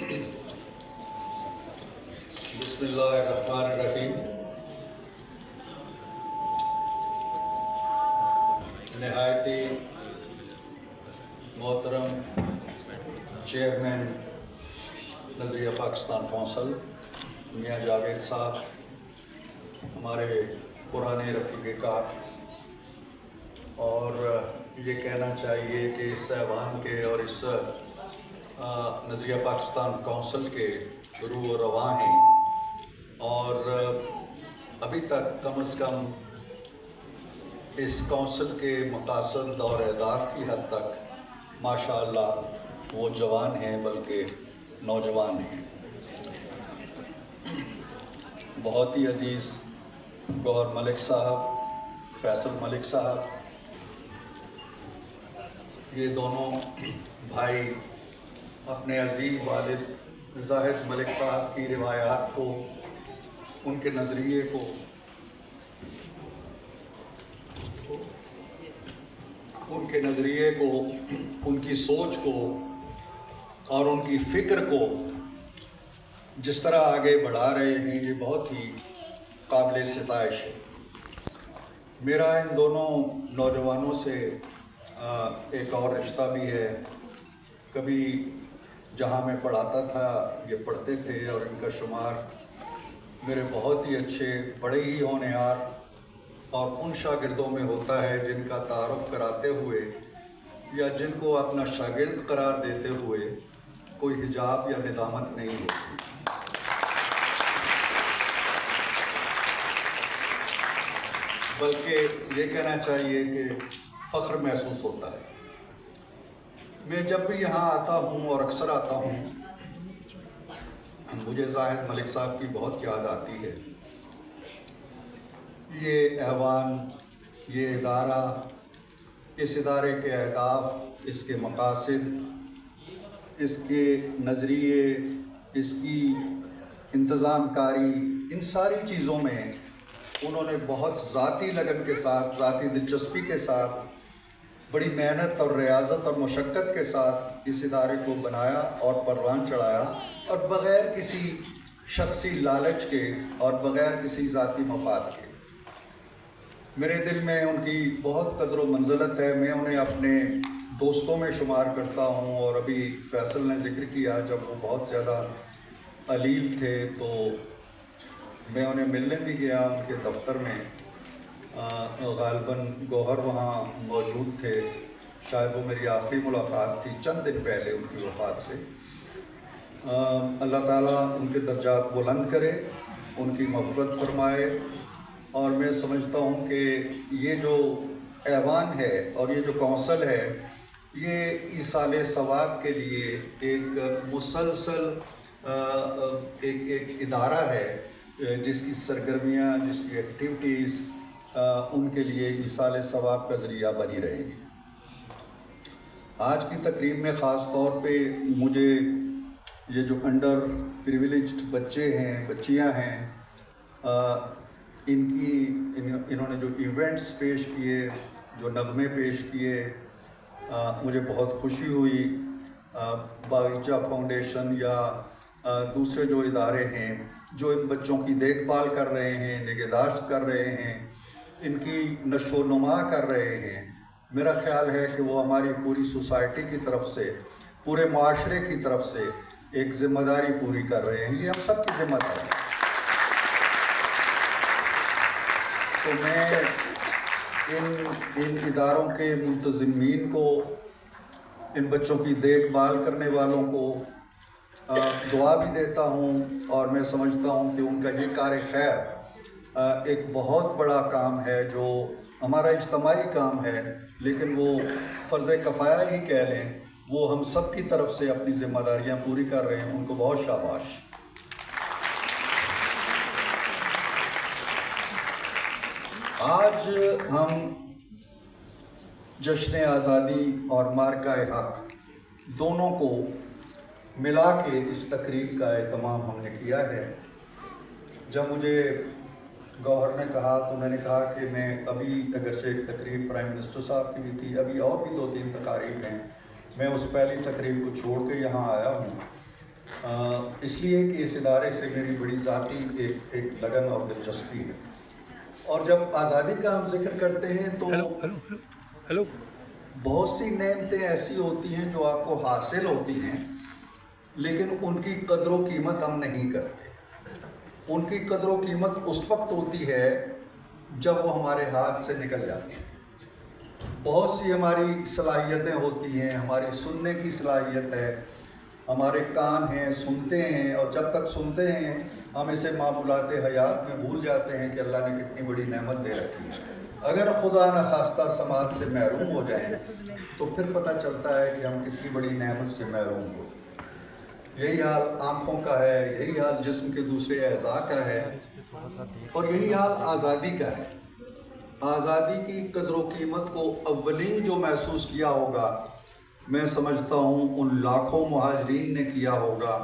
بسم اللہ الرحمن الرحیم۔ نہایت ہی محترم چیئرمین نظریہ پاکستان کونسل میاں جاوید صاحب، ہمارے پرانے رفیق کار، اور یہ کہنا چاہیے کہ اس ایوان کے اور اس نظریہ پاکستان کونسل کے روح و رواں ہیں، اور ابھی تک کم از کم اس کونسل کے مقاصد اور اہداف کی حد تک ماشاءاللہ وہ جوان ہیں بلکہ نوجوان ہیں۔ بہت ہی عزیز گوہر ملک صاحب، فیصل ملک صاحب، یہ دونوں بھائی اپنے عظیم والد زاہد ملک صاحب کی روایات کو، ان کے نظریے کو، ان کی سوچ کو اور ان کی فکر کو جس طرح آگے بڑھا رہے ہیں، یہ بہت ہی قابل ستائش ہے۔ میرا ان دونوں نوجوانوں سے ایک اور رشتہ بھی ہے۔ کبھی جہاں میں پڑھاتا تھا یہ پڑھتے تھے، اور ان کا شمار میرے بہت ہی اچھے، بڑے ہی ہونہار اور ان شاگردوں میں ہوتا ہے جن کا تعارف کراتے ہوئے یا جن کو اپنا شاگرد قرار دیتے ہوئے کوئی حجاب یا ندامت نہیں ہوتی، بلکہ یہ کہنا چاہیے کہ فخر محسوس ہوتا ہے۔ میں جب بھی یہاں آتا ہوں اور اکثر آتا ہوں، مجھے زاہد ملک صاحب کی بہت یاد آتی ہے۔ یہ ایوان، یہ ادارہ، اس ادارے کے اہداف، اس کے مقاصد، اس کے نظریے، اس کی انتظام کاری، ان ساری چیزوں میں انہوں نے بہت ذاتی لگن کے ساتھ، ذاتی دلچسپی کے ساتھ، بڑی محنت اور ریاضت اور مشقت کے ساتھ اس ادارے کو بنایا اور پروان چڑھایا، اور بغیر کسی شخصی لالچ کے اور بغیر کسی ذاتی مفاد کے۔ میرے دل میں ان کی بہت قدر و منزلت ہے۔ میں انہیں اپنے دوستوں میں شمار کرتا ہوں، اور ابھی فیصل نے ذکر کیا جب وہ بہت زیادہ علیل تھے تو میں انہیں ملنے بھی گیا ان کے دفتر میں۔ غالباً گوہر وہاں موجود تھے، شاید وہ میری آخری ملاقات تھی چند دن پہلے ان کی وفات سے۔ اللہ تعالیٰ ان کے درجات بلند کرے، ان کی مغفرت فرمائے، اور میں سمجھتا ہوں کہ یہ جو ایوان ہے اور یہ جو کونسل ہے، یہ ایصال ثواب کے لیے ایک مسلسل ایک ادارہ ہے جس کی سرگرمیاں، جس کی ایکٹیویٹیز ان کے لیے ایصال ثواب کا ذریعہ بنی رہے گی۔ آج کی تقریب میں خاص طور پہ مجھے یہ جو انڈر پریویلیجڈ بچے ہیں، بچیاں ہیں، انہوں نے جو ایونٹس پیش کیے، جو نغمے پیش کیے، مجھے بہت خوشی ہوئی۔ باغیچہ فاؤنڈیشن یا دوسرے جو ادارے ہیں جو ان بچوں کی دیکھ بھال کر رہے ہیں، نگہداشت کر رہے ہیں، ان کی نشو و نما کر رہے ہیں، میرا خیال ہے کہ وہ ہماری پوری سوسائٹی کی طرف سے، پورے معاشرے کی طرف سے ایک ذمہ داری پوری کر رہے ہیں۔ یہ ہم سب کی ذمہ داری ہے۔ تو میں ان اداروں کے منتظمین کو، ان بچوں کی دیکھ بھال کرنے والوں کو دعا بھی دیتا ہوں، اور میں سمجھتا ہوں کہ ان کا یہ کار خیر ایک بہت بڑا کام ہے، جو ہمارا اجتماعی کام ہے، لیکن وہ فرض کفایہ ہی کہہ لیں، وہ ہم سب کی طرف سے اپنی ذمہ داریاں پوری کر رہے ہیں۔ ان کو بہت شاباش۔ آج ہم جشن آزادی اور مارکہ حق دونوں کو ملا کے اس تقریب کا اہتمام ہم نے کیا ہے۔ جب مجھے گوہر نے کہا تو میں نے کہا کہ میں ابھی، اگرچہ ایک تقریب پرائم منسٹر صاحب کی بھی تھی، ابھی اور بھی 2-3 تقاریب ہیں، میں اس پہلی تقریب کو چھوڑ کے یہاں آیا ہوں، اس لیے کہ اس ادارے سے میری بڑی ذاتی ایک لگن اور دلچسپی ہے. اور جب آزادی کا ہم ذکر کرتے ہیں تو بہت سی نعمتیں ایسی ہوتی ہیں جو آپ کو حاصل ہوتی ہیں لیکن ان کی قدر و قیمت ہم نہیں کرتے. ان کی قدر و قیمت اس وقت ہوتی ہے جب وہ ہمارے ہاتھ سے نکل جاتی ہیں. بہت سی ہماری صلاحیتیں ہوتی ہیں، ہماری سننے کی صلاحیت ہے، ہمارے کان ہیں، سنتے ہیں، اور جب تک سنتے ہیں ہم اسے معمولات حیات میں بھول جاتے ہیں کہ اللہ نے کتنی بڑی نعمت دے رکھی ہے. اگر خدا نخواستہ سماعت سے محروم ہو جائیں تو پھر پتہ چلتا ہے کہ ہم کتنی بڑی نعمت سے محروم ہو. یہی حال آنکھوں کا ہے، یہی حال جسم کے دوسرے اعضاء کا ہے، اور یہی حال آزادی کا ہے. آزادی کی قدر و قیمت کو اولین جو محسوس کیا ہوگا میں سمجھتا ہوں ان لاکھوں مہاجرین نے کیا ہوگا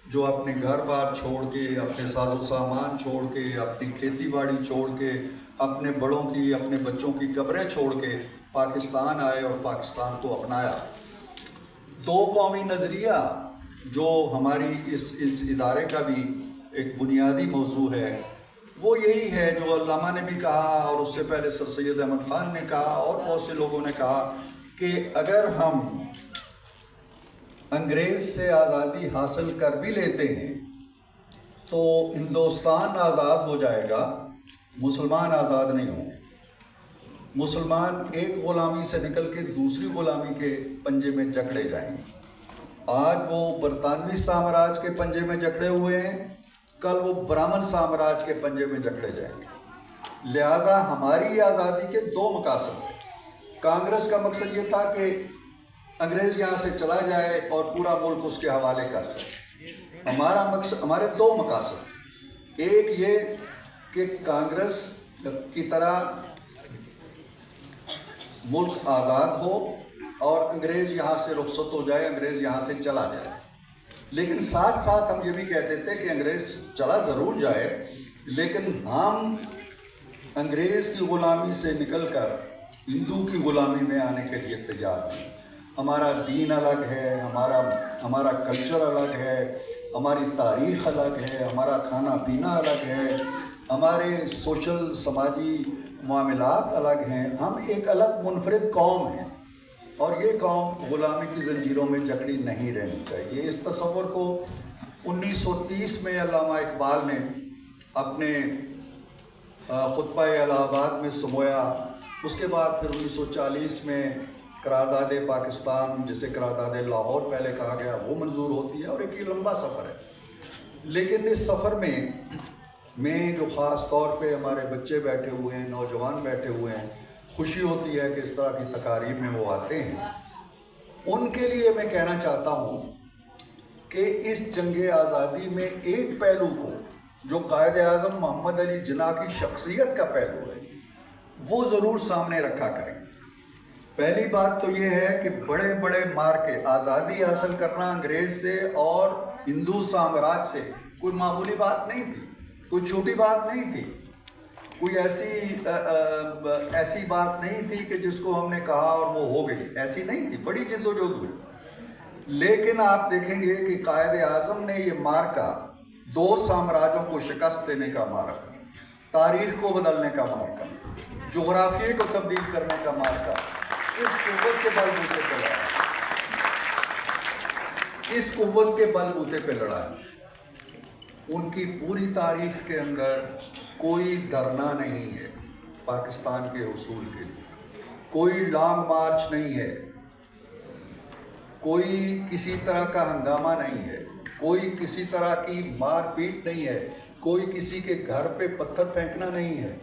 جو اپنے گھر بار چھوڑ کے، اپنے ساز و سامان چھوڑ کے، اپنی کھیتی باڑی چھوڑ کے، اپنے بڑوں کی، اپنے بچوں کی قبریں چھوڑ کے پاکستان آئے اور پاکستان کو اپنایا. دو قومی نظریہ جو ہماری اس ادارے کا بھی ایک بنیادی موضوع ہے وہ یہی ہے جو علامہ نے بھی کہا اور اس سے پہلے سر سید احمد خان نے کہا اور بہت سے لوگوں نے کہا کہ اگر ہم انگریز سے آزادی حاصل کر بھی لیتے ہیں تو ہندوستان آزاد ہو جائے گا، مسلمان آزاد نہیں ہوں گے. مسلمان ایک غلامی سے نکل کے دوسری غلامی کے پنجے میں جکڑے جائیں گے. آج وہ برطانوی سامراج کے پنجے میں جکڑے ہوئے ہیں، کل وہ برہمن سامراج کے پنجے میں جکڑے جائیں گے. لہٰذا ہماری آزادی کے دو مقاصد ہیں. کانگریس کا مقصد یہ تھا کہ انگریز یہاں سے چلا جائے اور پورا ملک اس کے حوالے کر جائے. ہمارا مقصد، ہمارے دو مقاصد، ایک یہ کہ کانگریس کی طرح ملک آزاد ہو اور انگریز یہاں سے رخصت ہو جائے، انگریز یہاں سے چلا جائے. لیکن ساتھ ساتھ ہم یہ بھی کہتے تھے کہ انگریز چلا ضرور جائے لیکن ہم انگریز کی غلامی سے نکل کر ہندو کی غلامی میں آنے کے لیے تیار ہیں. ہمارا دین الگ ہے، ہمارا کلچر الگ ہے، ہماری تاریخ الگ ہے، ہمارا کھانا پینا الگ ہے، ہمارے سوشل سماجی معاملات الگ ہیں. ہم ایک الگ منفرد قوم ہیں اور یہ قوم غلامی کی زنجیروں میں جکڑی نہیں رہنی چاہیے. اس تصور کو 1930 میں علامہ اقبال نے اپنے خطبہ الہ آباد میں سمویا. اس کے بعد پھر 1940 میں قرارداد پاکستان، جسے قرارداد لاہور پہلے کہا گیا، وہ منظور ہوتی ہے اور ایک یہ لمبا سفر ہے. لیکن اس سفر میں جو خاص طور پہ ہمارے بچے بیٹھے ہوئے ہیں، نوجوان بیٹھے ہوئے ہیں، خوشی ہوتی ہے کہ اس طرح کی تقاریب میں وہ آتے ہیں. ان کے لیے میں کہنا چاہتا ہوں کہ اس جنگ آزادی میں ایک پہلو کو جو قائد اعظم محمد علی جناح کی شخصیت کا پہلو ہے وہ ضرور سامنے رکھا کریں. پہلی بات تو یہ ہے کہ بڑے بڑے مارکے، آزادی حاصل کرنا انگریز سے اور ہندو سامراج سے کوئی معمولی بات نہیں تھی، کوئی چھوٹی بات نہیں تھی، کوئی ایسی بات نہیں تھی کہ جس کو ہم نے کہا اور وہ ہو گئی، ایسی نہیں تھی. بڑی جد و جہد ہوئی. لیکن آپ دیکھیں گے کہ قائد اعظم نے یہ مارکا دو سامراجوں کو شکست دینے کا مارکا، تاریخ کو بدلنے کا مارکا، جغرافیے کو تبدیل کرنے کا مارکا، اس قوت کے بل بوتے پہ لڑا، اس قوت کے بل بوتے پہ لڑا. ان کی پوری تاریخ کے اندر کوئی دھرنا نہیں ہے پاکستان کے حصول کے لیے، کوئی لانگ مارچ نہیں ہے، کوئی کسی طرح کا ہنگامہ نہیں ہے، کوئی کسی طرح کی مار پیٹ نہیں ہے، کوئی کسی کے گھر پہ پتھر پھینکنا نہیں ہے،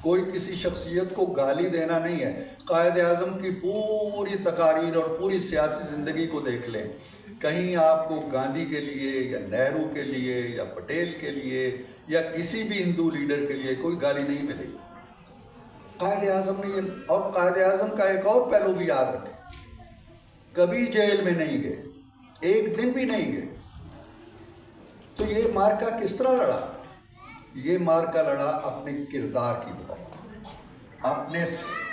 کوئی کسی شخصیت کو گالی دینا نہیں ہے. قائد اعظم کی پوری تقاریر اور پوری سیاسی زندگی کو دیکھ لیں، کہیں آپ کو گاندھی کے لیے یا نہرو کے لیے یا پٹیل کے لیے یا کسی بھی ہندو لیڈر کے لیے کوئی گالی نہیں ملے گی. قائد اعظم نے یہ، اور قائد اعظم کا ایک اور پہلو بھی یاد رکھیں، کبھی جیل میں نہیں گئے، ایک دن بھی نہیں گئے. تو یہ مارکا کس طرح لڑا؟ یہ مارکا لڑا اپنے کردار کی بدولت،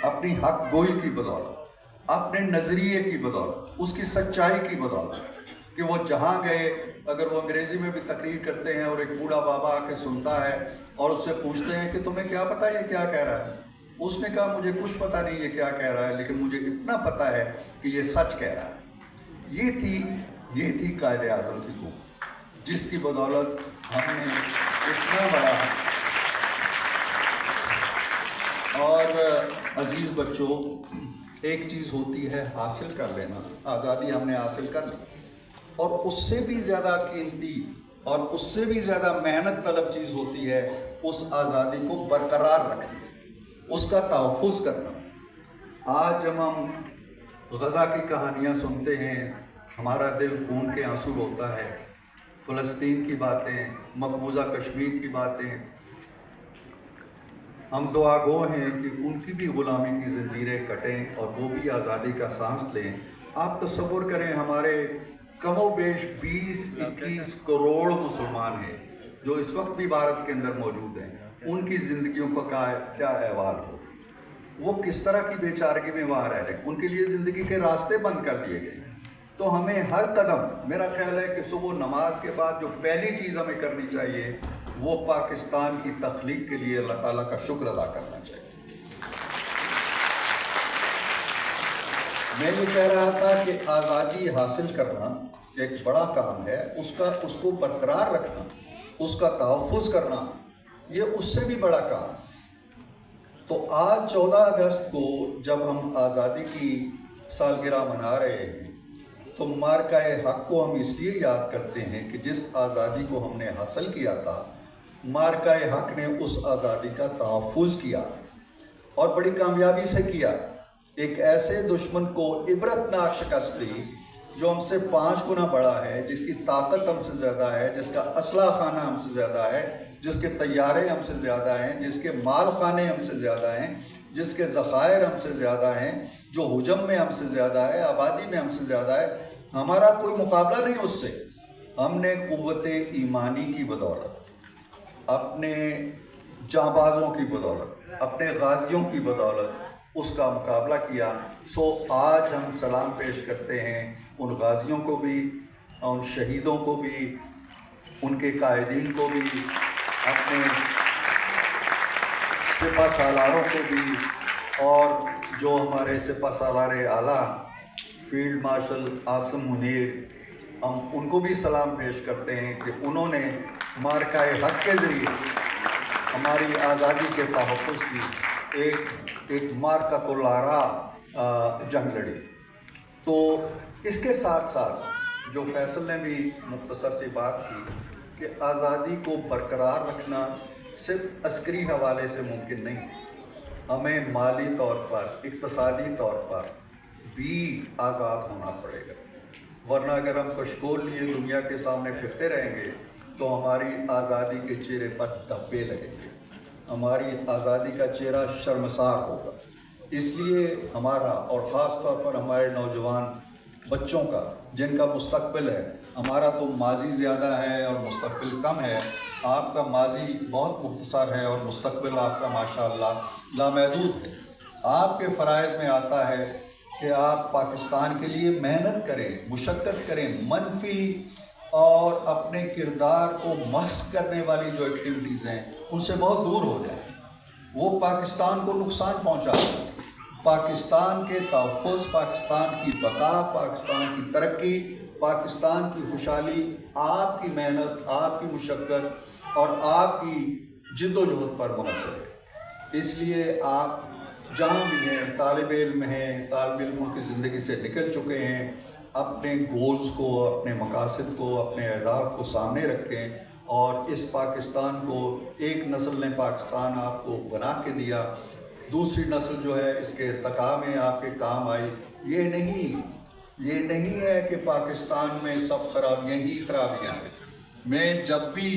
اپنی حق گوئی کی بدولت، اپنے نظریے کی بدولت، اس کی سچائی کی بدولت. کہ وہ جہاں گئے اگر وہ انگریزی میں بھی تقریر کرتے ہیں اور ایک بوڑھا بابا آ کے سنتا ہے اور اس سے پوچھتے ہیں کہ تمہیں کیا پتہ یہ کیا کہہ رہا ہے، اس نے کہا مجھے کچھ پتہ نہیں یہ کیا کہہ رہا ہے، لیکن مجھے اتنا پتہ ہے کہ یہ سچ کہہ رہا ہے۔ یہ تھی قائد اعظم کی قوت، جس کی بدولت ہم نے اتنا بڑا۔ اور عزیز بچوں، ایک چیز ہوتی ہے حاصل کر لینا، آزادی ہم نے حاصل کر لی، اور اس سے بھی زیادہ قیمتی اور اس سے بھی زیادہ محنت طلب چیز ہوتی ہے اس آزادی کو برقرار رکھنا، اس کا تحفظ کرنا۔ آج جب ہم غزہ کی کہانیاں سنتے ہیں ہمارا دل خون کے آنسو ہوتا ہے، فلسطین کی باتیں، مقبوضہ کشمیر کی باتیں، ہم دعا گو ہیں کہ ان کی بھی غلامی کی زنجیریں کٹیں اور وہ بھی آزادی کا سانس لیں۔ آپ تصور کریں ہمارے کم و بیش 20-21 کروڑ مسلمان ہیں جو اس وقت بھی بھارت کے اندر موجود ہیں، ان کی زندگیوں کا کیا احوال ہو، وہ کس طرح کی بے چارگی میں وہاں رہ رہے ہیں، ان کے لیے زندگی کے راستے بند کر دیے گئے۔ تو ہمیں ہر قدم، میرا خیال ہے کہ صبح نماز کے بعد جو پہلی چیز ہمیں کرنی چاہیے وہ پاکستان کی تخلیق کے لیے اللہ تعالیٰ کا شکر ادا کرنا چاہیے۔ میں یہ کہہ رہا تھا کہ آزادی حاصل کرنا ایک بڑا کام ہے، اس کو برقرار رکھنا، اس کا تحفظ کرنا یہ اس سے بھی بڑا کام ہے۔ تو آج 14 اگست کو جب ہم آزادی کی سالگرہ منا رہے ہیں تو مارکہ حق کو ہم اس لیے یاد کرتے ہیں کہ جس آزادی کو ہم نے حاصل کیا تھا، مارکہ حق نے اس آزادی کا تحفظ کیا اور بڑی کامیابی سے کیا۔ ایک ایسے دشمن کو عبرتناک شکست دی جو ہم سے 5 گنا بڑا ہے، جس کی طاقت ہم سے زیادہ ہے، جس کا اسلحہ خانہ ہم سے زیادہ ہے، جس کے طیارے ہم سے زیادہ ہیں، جس کے مال خانے ہم سے زیادہ ہیں، جس کے ذخائر ہم سے زیادہ ہیں، جو حجم میں ہم سے زیادہ ہے، آبادی میں ہم سے زیادہ ہے۔ ہمارا کوئی مقابلہ نہیں اس سے۔ ہم نے قوت ایمانی کی بدولت، اپنے جانبازوں کی بدولت، اپنے غازیوں کی بدولت اس کا مقابلہ کیا۔ سو آج ہم سلام پیش کرتے ہیں ان غازیوں کو بھی، ان شہیدوں کو بھی، ان کے قائدین کو بھی، اپنے سپہ سالاروں کو بھی، اور جو ہمارے سپہ سالار اعلیٰ فیلڈ مارشل عاصم منیر، ہم ان کو بھی سلام پیش کرتے ہیں کہ انہوں نے مارکہ حق کے ذریعے ہماری آزادی کے تحفظ کی ایک مارکہ کو لارا جنگ لڑی۔ تو اس کے ساتھ ساتھ جو فیصل نے بھی مختصر سی بات کی کہ آزادی کو برقرار رکھنا صرف عسکری حوالے سے ممکن نہیں، ہمیں مالی طور پر، اقتصادی طور پر بھی آزاد ہونا پڑے گا، ورنہ اگر ہم کشکول لیے دنیا کے سامنے پھرتے رہیں گے تو ہماری آزادی کے چہرے پر دھبے لگیں گے، ہماری آزادی کا چہرہ شرمسار ہوگا۔ اس لیے ہمارا، اور خاص طور پر ہمارے نوجوان بچوں کا جن کا مستقبل ہے، ہمارا تو ماضی زیادہ ہے اور مستقبل کم ہے، آپ کا ماضی بہت مختصر ہے اور مستقبل آپ کا ماشاءاللہ لامحدود ہے۔ آپ کے فرائض میں آتا ہے کہ آپ پاکستان کے لیے محنت کریں، مشقت کریں، منفی اور اپنے کردار کو محض کرنے والی جو ایکٹیویٹیز ہیں ان سے بہت دور ہو جائیں، وہ پاکستان کو نقصان پہنچاتے ہیں۔ پاکستان کے تحفظ، پاکستان کی بقا، پاکستان کی ترقی، پاکستان کی خوشحالی آپ کی محنت، آپ کی مشقت اور آپ کی جد و جہد پر منحصر ہے۔ اس لیے آپ جہاں بھی ہیں، طالب علم ہیں، طالب علموں کی زندگی سے نکل چکے ہیں، اپنے گولز کو، اپنے مقاصد کو، اپنے اہداف کو سامنے رکھیں اور اس پاکستان کو، ایک نسل نے پاکستان آپ کو بنا کے دیا، دوسری نسل جو ہے اس کے ارتقاء میں آپ کے کام آئی۔ یہ نہیں ہے کہ پاکستان میں سب خرابیاں ہی خرابیاں ہیں۔ میں جب بھی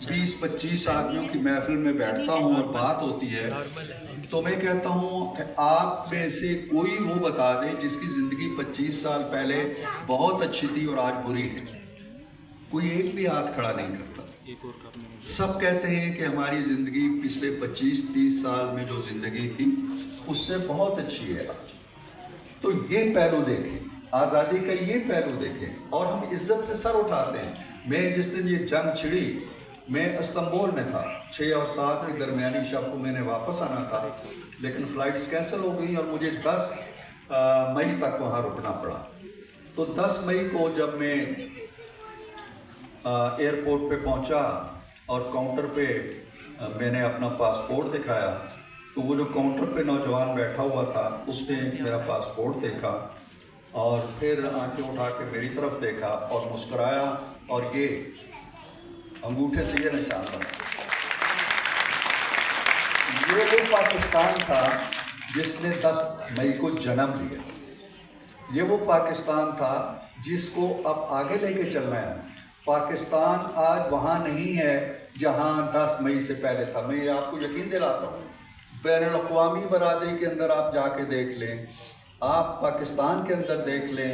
20-25 آدمیوں کی محفل میں بیٹھتا ہوں اور بات ہوتی ہے تو میں کہتا ہوں کہ آپ میں سے کوئی وہ بتا دے جس کی زندگی 25 سال پہلے بہت اچھی تھی اور آج بری ہے۔ کوئی ایک بھی ہاتھ کھڑا نہیں کرتا۔ سب کہتے ہیں کہ ہماری زندگی پچھلے 25-30 سال میں جو زندگی تھی اس سے بہت اچھی ہے آج۔ تو یہ پہلو دیکھیں آزادی کا یہ پہلو دیکھیں اور ہم عزت سے سر اٹھاتے ہیں. میں جس دن یہ جنگ چھڑی میں استنبول میں تھا, 6 اور 7 کی درمیانی شب کو میں نے واپس آنا تھا, لیکن فلائٹس کینسل ہو گئی اور مجھے 10 مئی تک وہاں رکنا پڑا. تو 10 مئی کو جب میں ایئرپورٹ پہ پہنچا اور کاؤنٹر پہ میں نے اپنا پاسپورٹ دکھایا تو وہ جو کاؤنٹر پہ نوجوان بیٹھا ہوا تھا اس نے میرا پاسپورٹ دیکھا اور پھر آنکھیں اٹھا کے میری طرف دیکھا اور مسکرایا اور یہ انگوٹھے سے یہ نشان بنا. یہ وہ پاکستان تھا جس نے 10 مئی کو جنم لیا. یہ وہ پاکستان تھا جس کو اب آگے لے کے چلنا ہے. پاکستان آج وہاں نہیں ہے جہاں 10 مئی سے پہلے تھا. میں یہ آپ کو یقین دلاتا ہوں, بین الاقوامی برادری کے اندر آپ جا کے دیکھ لیں, آپ پاکستان کے اندر دیکھ لیں,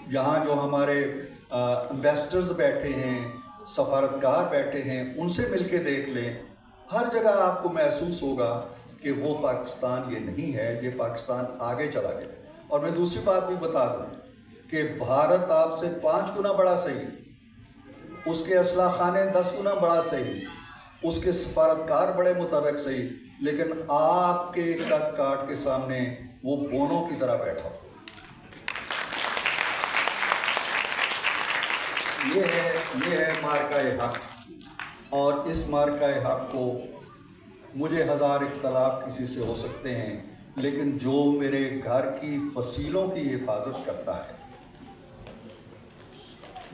یہاں جو ہمارے امبیسڈرز بیٹھے ہیں, سفارتکار بیٹھے ہیں, ان سے مل کے دیکھ لیں, ہر جگہ آپ کو محسوس ہوگا کہ وہ پاکستان یہ نہیں ہے, یہ پاکستان آگے چلا گیا. اور میں دوسری بات بھی بتا دوں کہ بھارت آپ سے 5 گنا بڑا صحیح, اس کے اسلحہ خانے 10 گنا بڑا صحیح, اس کے سفارتکار بڑے متحرک صحیح, لیکن آپ کے قد کاٹ کے سامنے وہ بونوں کی طرح بیٹھا. یہ ہے مارکہ حق, اور اس مارکہ حق کو مجھے 1000 اختلاف کسی سے ہو سکتے ہیں, لیکن جو میرے گھر کی فصیلوں کی حفاظت کرتا ہے,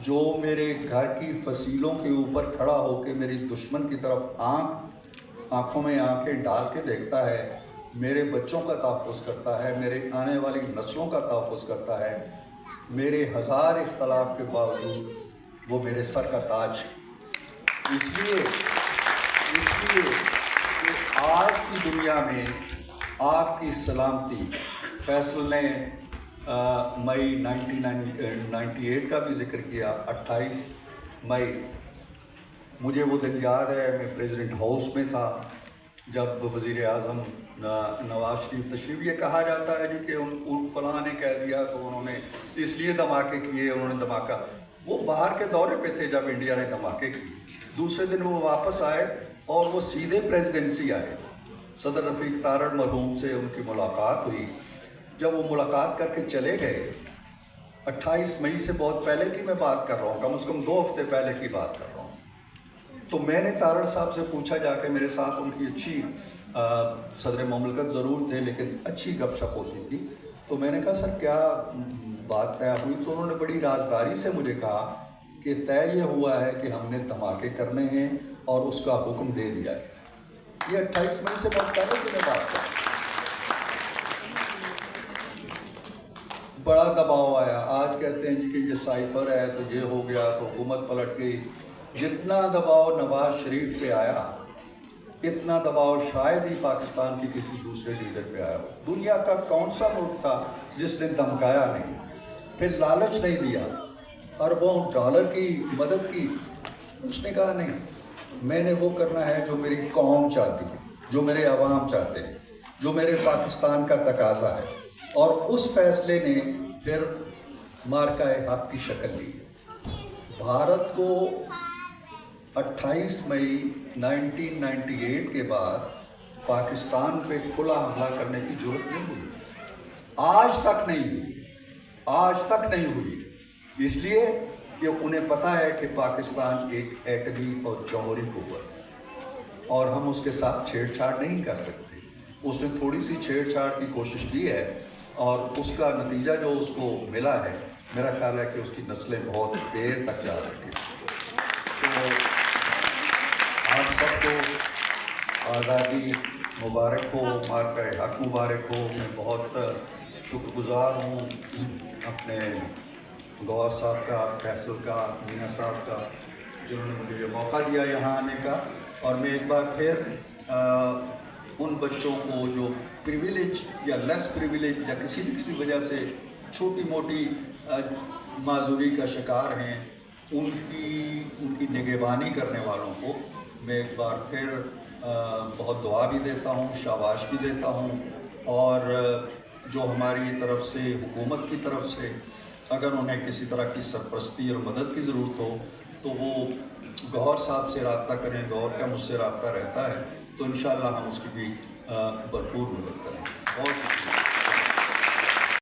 جو میرے گھر کی فصیلوں کے اوپر کھڑا ہو کے میری دشمن کی طرف آنکھوں میں آنکھیں ڈال کے دیکھتا ہے, میرے بچوں کا تحفظ کرتا ہے, میرے آنے والی نسلوں کا تحفظ کرتا ہے, میرے 1000 اختلاف کے باوجود وہ میرے سر کا تاج ہے. اس لیے کہ آج کی دنیا میں آپ کی سلامتی, فیصل نے مئی 1998 کا بھی ذکر کیا, 28 مئی مجھے وہ دن یاد ہے. میں پریزیڈنٹ ہاؤس میں تھا جب وزیر اعظم نواز شریف تشریف, یہ کہا جاتا ہے جی کہ ان فلاں نے کہہ دیا تو انہوں نے اس لیے دھماکے کیے, انہوں نے دھماکہ, وہ باہر کے دورے پہ تھے جب انڈیا نے دھماکے کیے. دوسرے دن وہ واپس آئے اور وہ سیدھے پریزیڈنسی آئے. صدر رفیق تارڑ مرحوم سے ان کی ملاقات ہوئی. جب وہ ملاقات کر کے چلے گئے, 28 مئی سے بہت پہلے کی میں بات کر رہا ہوں, کم از کم 2 ہفتے پہلے کی بات کر رہا ہوں, تو میں نے تارڑ صاحب سے پوچھا جا کے, میرے ساتھ ان کی اچھی صدر مملکت ضرور تھے لیکن اچھی گپ شپ ہوتی تھی, تو میں نے کہا سر کیا بات طے ہوئی؟ تو انہوں نے بڑی رازداری سے مجھے کہا کہ طے یہ ہوا ہے کہ ہم نے دھماکے کرنے ہیں اور اس کا حکم دے دیا ہے. یہ 28 مئی سے بہت پہلے کی میں بات کر رہا ہوں. بڑا دباؤ آیا, آج کہتے ہیں جی کہ یہ سائفر ہے تو یہ ہو گیا تو حکومت پلٹ گئی. جتنا دباؤ نواز شریف پہ آیا اتنا دباؤ شاید ہی پاکستان کی کسی دوسرے لیڈر پہ آیا ہو. دنیا کا کون سا ملک تھا جس نے دھمکایا نہیں, پھر لالچ نہیں دیا, اربوں ڈالر کی مدد کی, اس نے کہا نہیں, میں نے وہ کرنا ہے جو میری قوم چاہتی ہے, جو میرے عوام چاہتے ہیں, جو میرے پاکستان کا تقاضا ہے. اور اس فیصلے نے پھر مارکہ حق کی شکل لی. بھارت کو 28 مئی 1998 کے بعد پاکستان پہ کھلا حملہ کرنے کی ضرورت نہیں ہوئی, آج تک نہیں ہوئی, آج تک نہیں ہوئی. اس لیے کہ انہیں پتہ ہے کہ پاکستان ایک ایٹمی اور جوہری قوت ہے اور ہم اس کے ساتھ چھیڑ چھاڑ نہیں کر سکتے. اس نے تھوڑی سی چھیڑ چھاڑ کی کوشش کی ہے اور اس کا نتیجہ جو اس کو ملا ہے, میرا خیال ہے کہ اس کی نسلیں بہت دیر تک جا رہی ہیں. تو آپ سب کو آزادی مبارک ہو, مارکہ حق مبارک ہو. میں بہت شکر گزار ہوں اپنے گوہر صاحب کا, فیصل کا, میاں صاحب کا, جنہوں نے مجھے یہ موقع دیا یہاں آنے کا. اور میں ایک بار پھر ان بچوں کو جو پریویلیج یا لیس پریویلیج یا کسی وجہ سے چھوٹی موٹی معذوری کا شکار ہیں, ان کی نگہبانی کرنے والوں کو میں ایک بار پھر بہت دعا بھی دیتا ہوں, شاباش بھی دیتا ہوں. اور جو ہماری طرف سے حکومت کی طرف سے اگر انہیں کسی طرح کی سرپرستی اور مدد کی ضرورت ہو تو وہ گوہر صاحب سے رابطہ کریں. گوہر کا مجھ سے رابطہ رہتا ہے تو انشاءاللہ ہم اس کی بھی بھرپور مدد کریں. بہت شکریہ.